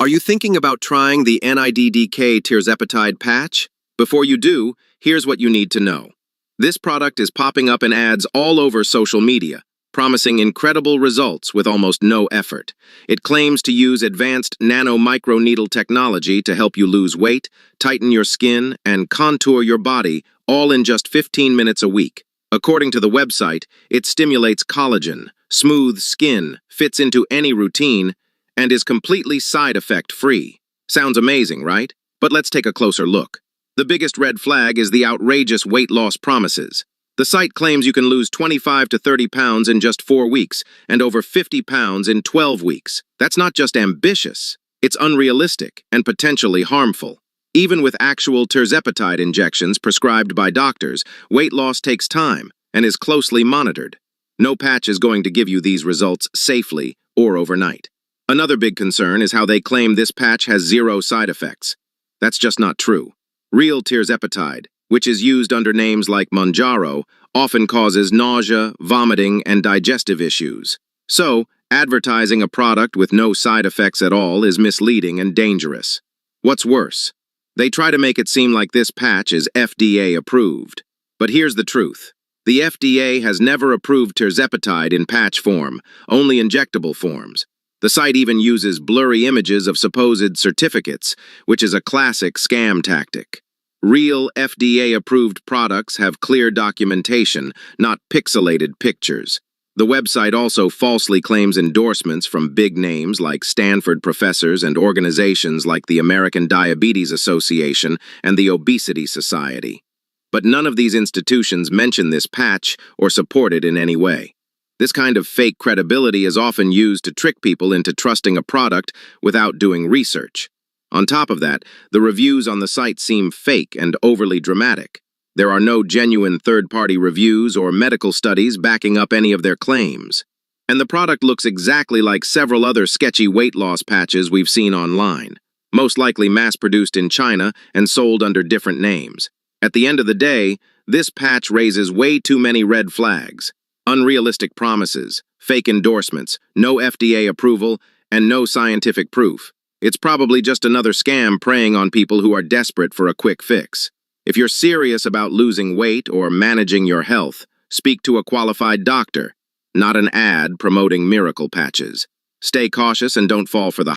Are you thinking about trying the NIDDK Tirzepatide Patch? Before you do, here's what you need to know. This product is popping up in ads all over social media, promising incredible results with almost no effort. It claims to use advanced Nano-Microneedle Technology to help you lose weight, tighten your skin, and contour your body, all in just 15 minutes a week. According to the website, it stimulates collagen, smooths skin, fits into any routine, and is completely side effect free. Sounds amazing, right? But let's take a closer look. The biggest red flag is the outrageous weight loss promises. The site claims you can lose 25 to 30 pounds in just 4 weeks and over 50 pounds in 12 weeks. That's not just ambitious, it's unrealistic and potentially harmful. Even with actual tirzepatide injections prescribed by doctors, weight loss takes time and is closely monitored. No patch is going to give you these results safely or overnight. Another big concern is how they claim this patch has 0 side effects. That's just not true. Real tirzepatide, which is used under names like Mounjaro, often causes nausea, vomiting, and digestive issues. So, advertising a product with no side effects at all is misleading and dangerous. What's worse? They try to make it seem like this patch is FDA approved. But here's the truth. The FDA has never approved tirzepatide in patch form, only injectable forms. The site even uses blurry images of supposed certificates, which is a classic scam tactic. Real FDA-approved products have clear documentation, not pixelated pictures. The website also falsely claims endorsements from big names like Stanford professors and organizations like the American Diabetes Association and the Obesity Society. But none of these institutions mention this patch or support it in any way. This kind of fake credibility is often used to trick people into trusting a product without doing research. On top of that, the reviews on the site seem fake and overly dramatic. There are no genuine third-party reviews or medical studies backing up any of their claims. And the product looks exactly like several other sketchy weight loss patches we've seen online, most likely mass-produced in China and sold under different names. At the end of the day, this patch raises way too many red flags. Unrealistic promises, fake endorsements, no FDA approval, and no scientific proof. It's probably just another scam preying on people who are desperate for a quick fix. If you're serious about losing weight or managing your health, speak to a qualified doctor, not an ad promoting miracle patches. Stay cautious and don't fall for the